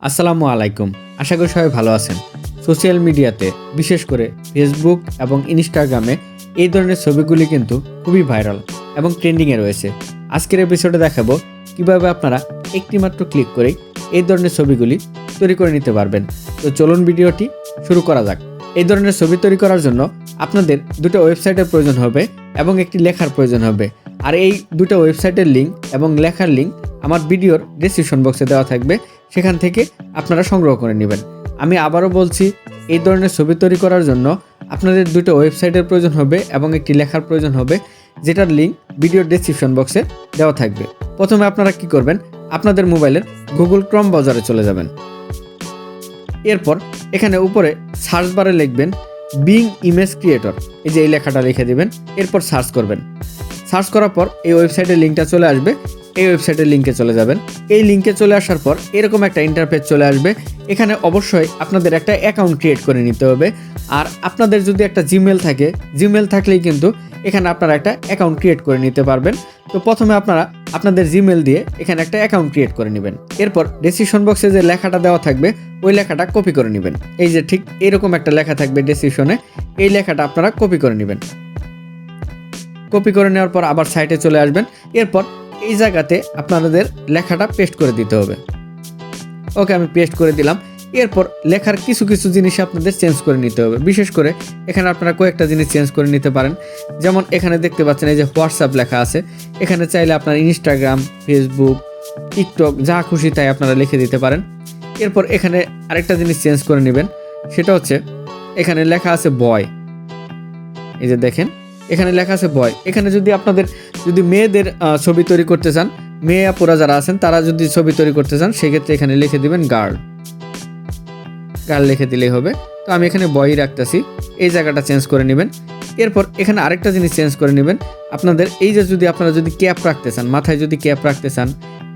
আসসালামু আলাইকুম। আশা করি সবাই ভালো আছেন। সোশ্যাল মিডিয়াতে বিশেষ করে ফেসবুক এবং ইনস্টাগ্রামে এই ধরনের ছবিগুলি কিন্তু খুবই ভাইরাল এবং ট্রেন্ডিংয়ে রয়েছে। আজকের এপিসোডে দেখাবো কিভাবে আপনারা একটি মাত্র ক্লিক করেই এই ধরনের ছবিগুলি তৈরি করে নিতে পারবেন। তো চলুন ভিডিওটি শুরু করা যাক। এই ধরনের ছবি তৈরি করার জন্য আপনাদের দুটো ওয়েবসাইটের প্রয়োজন হবে এবং একটি লেখার প্রয়োজন হবে। আর এই দুটো ওয়েবসাইটের লিঙ্ক এবং লেখার লিঙ্ক আমার ভিডিওর ডেসক্রিপশন বক্সে দেওয়া থাকবে, সেখান থেকে আপনারা সংগ্রহ করে নেবেন। আমি আবারও বলছি, এই ধরনের ছবি তৈরি করার জন্য আপনাদের দুটো ওয়েবসাইটের প্রয়োজন হবে এবং একটি লেখার প্রয়োজন হবে, যেটার লিঙ্ক ভিডিওর ডেসক্রিপশন বক্সে দেওয়া থাকবে। প্রথমে আপনারা কি করবেন, আপনাদের মোবাইলের গুগল ক্রোম ব্রাউজারে চলে যাবেন। এরপর এখানে উপরে সার্চ বারে লিখবেন বিং ইমেজ ক্রিয়েটর, এই যে এই লেখাটা লিখে দিবেন। এরপর সার্চ করবেন। সার্চ করার পর এই ওয়েবসাইটের লিঙ্কটা চলে আসবে। এই ওয়েবসাইটের লিঙ্কে চলে যাবেন। এই লিঙ্কে চলে আসার পর এরকম একটা ইন্টারফেস চলে আসবে। এখানে অবশ্যই আপনাদের একটা অ্যাকাউন্ট ক্রিয়েট করে নিতে হবে। আর আপনাদের যদি একটা জিমেল থাকে, জিমেল থাকলেই কিন্তু এখানে আপনারা একটা অ্যাকাউন্ট ক্রিয়েট করে নিতে পারবেন। তো প্রথমে আপনারা আপনাদের জিমেল দিয়ে এখানে একটা অ্যাকাউন্ট ক্রিয়েট করে নেবেন। এরপর ডেসক্রিপশন বক্সে যে লেখাটা দেওয়া থাকবে ওই লেখাটা কপি করে নেবেন। এই যে ঠিক এরকম একটা লেখা থাকবে ডেসক্রিপশনে, এই লেখাটা আপনারা কপি করে নেবেন। কপি করে নেওয়ার পর আবার সাইটে চলে আসবেন। এরপর এই জায়গাতে আপনাদের লেখাটা পেস্ট করে দিতে হবে। ওকে, আমি পেস্ট করে দিলাম। এরপর লেখার কিছু কিছু জিনিস আপনাদের চেঞ্জ করে নিতে হবে। বিশেষ করে এখানে আপনারা কয়েকটা জিনিস চেঞ্জ করে নিতে পারেন। যেমন এখানে দেখতে পাচ্ছেন এই যে হোয়াটসঅ্যাপ লেখা আছে, এখানে চাইলে আপনার ইনস্টাগ্রাম, ফেসবুক, টিকটক যা খুশি তাই আপনারা লিখে দিতে পারেন। এরপর এখানে আরেকটা জিনিস চেঞ্জ করে নেবেন, সেটা হচ্ছে এখানে লেখা আছে বয়। এই যে দেখেন এখানে লেখা আছে বয়। এখানে যদি আপনাদের যদি মেয়েদের ছবি তৈরি করতে চান, মেয়ে আপুরা যারা আছেন তারা যদি ছবি তৈরি করতে চান, সেক্ষেত্রে এখানে লিখে দিবেন গার্ল। গার্ল লিখে দিলেই হবে। তো আমি এখানে বয়ই রাখতেছি, এই জায়গাটা চেঞ্জ করে নেবেন। এরপর এখানে আরেকটা জিনিস চেঞ্জ করে নেবেন। আপনাদের এই যে যদি আপনারা যদি ক্যাপ রাখতে চান, মাথায় যদি ক্যাপ রাখতে চান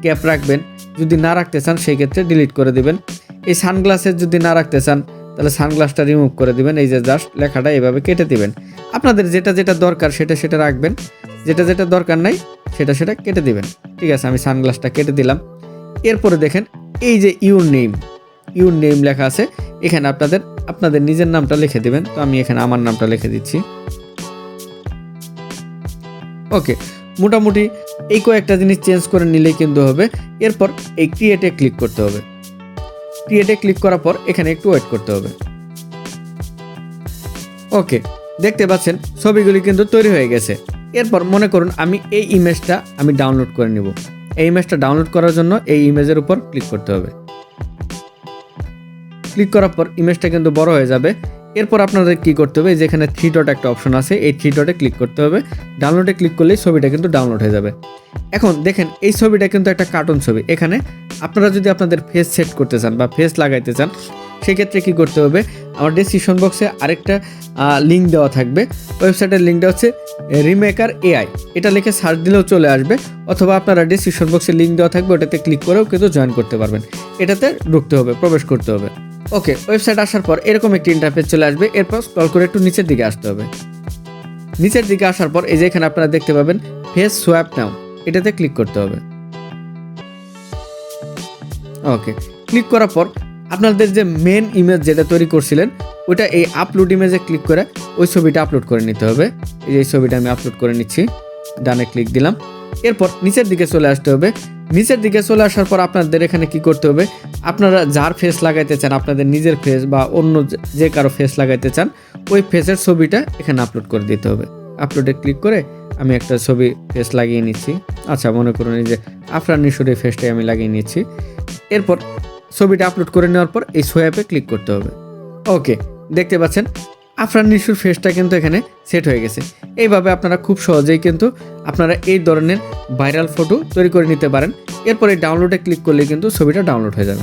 ক্যাপ রাখবেন, যদি না রাখতে চান সেই ক্ষেত্রে ডিলিট করে দিবেন। এই সানগ্লাসের যদি না রাখতে চান তাহলে সানগ্লাসটা রিমুভ করে দিবেন। এই যে জাস্ট লেখাটা এভাবে কেটে দিবেন। আপনাদের যেটা যেটা দরকার সেটা সেটা রাখবেন, যেটা যেটা দরকার নাই সেটা সেটা কেটে দিবেন। ঠিক আছে, আমি সানগ্লাসটা কেটে দিলাম। এরপরে দেখেন এই যে ইউর নেম লেখা আছে, এখানে আপনাদের নিজের নামটা লিখে দিবেন। তো আমি এখানে আমার নামটা লিখে দিচ্ছি। ওকে, মোটামুটি এই কয়েকটা জিনিস চেঞ্জ করে নিলেই কিন্তু হবে। এরপর এই ক্রিয়েটে ক্লিক করতে হবে। ক্রিয়েটে ক্লিক করার পর এখানে একটু ওয়েট করতে হবে। ওকে, দেখতে পাচ্ছেন ছবিগুলি কিন্তু তৈরি হয়ে গেছে। এরপর মনে করুন আমি এই ইমেজটা আমি ডাউনলোড করে নিব। এই ইমেজটা ডাউনলোড করার জন্য এই ইমেজের উপর ক্লিক করতে হবে। ক্লিক করার পর ইমেজটা কিন্তু বড় হয়ে যাবে। এরপর আপনাদের কি করতে হবে, যেখানে 3 ডট একটা অপশন আছে, এই 3 ডটে ক্লিক করতে হবে। ডাউনলোডে ক্লিক করলেই ছবিটা কিন্তু ডাউনলোড হয়ে যাবে। এখন দেখেন এই ছবিটা কিন্তু একটা কার্টুন ছবি। এখানে আপনারা যদি আপনাদের ফেস সেট করতে চান বা ফেস লাগাইতে চান, সেক্ষেত্রে কি করতে হবে, আমার ডেসক্রিপশন বক্সে আরেকটা লিঙ্ক দেওয়া থাকবে। ওয়েবসাইটের লিঙ্কটা হচ্ছে রিমেকার এআই, এটা লিখে সার্চ দিলেও চলে আসবে। অথবা আপনারা ডেসক্রিপশন বক্সে লিঙ্ক দেওয়া থাকবে, ওটাতে ক্লিক করেও কিন্তু জয়েন করতে পারবেন। এটাতে ঢুকতে হবে, প্রবেশ করতে হবে। ওকে, ওয়েবসাইট আসার পর এরকম একটি ইন্টারফেস চলে আসবে। এরপর স্ক্রল করে একটু নিচের দিকে আসতে হবে। নিচের দিকে আসার পর এই যে এখানে আপনারা দেখতে পাবেন ফেস সোয়াপ নাও, এটাতে ক্লিক করতে হবে। ওকে, ক্লিক করার পর আপনাদের যে মেন ইমেজ যেটা তৈরি করছিলেন ওইটা এই আপলোড ইমেজে ক্লিক করে ওই ছবিটা আপলোড করে নিতে হবে। এই ছবিটা আমি আপলোড করে নিচ্ছি, ডানে ক্লিক দিলাম। এরপর নিচের দিকে চলে আসতে হবে। নিচের দিকে চলে আসার পর আপনাদের এখানে কি করতে হবে, আপনারা যার ফেস লাগাইতে চান, আপনাদের নিজের ফেস বা অন্য যে কারো ফেস লাগাইতে চান, ওই ফেসের ছবিটা এখানে আপলোড করে দিতে হবে। আপলোডে ক্লিক করে আমি একটা ছবি ফেস লাগিয়ে নিচ্ছি। আচ্ছা, মনে করুন এই যে আফরান নিশোর ফেসটাই আমি লাগিয়ে নিচ্ছি। এরপর ছবিটা আপলোড করে নেওয়ার পর এই সোয়াপে ক্লিক করতে হবে। ওকে, দেখতে পাচ্ছেন আফরান নিশোর ফেসটা কিন্তু এখানে সেট হয়ে গেছে। এইভাবে আপনারা খুব সহজেই কিন্তু আপনারা এই ধরনের ভাইরাল ফটো তৈরি করে নিতে পারেন। এরপর এই ডাউনলোডে ক্লিক করলে কিন্তু ছবিটা ডাউনলোড হয়ে যাবে।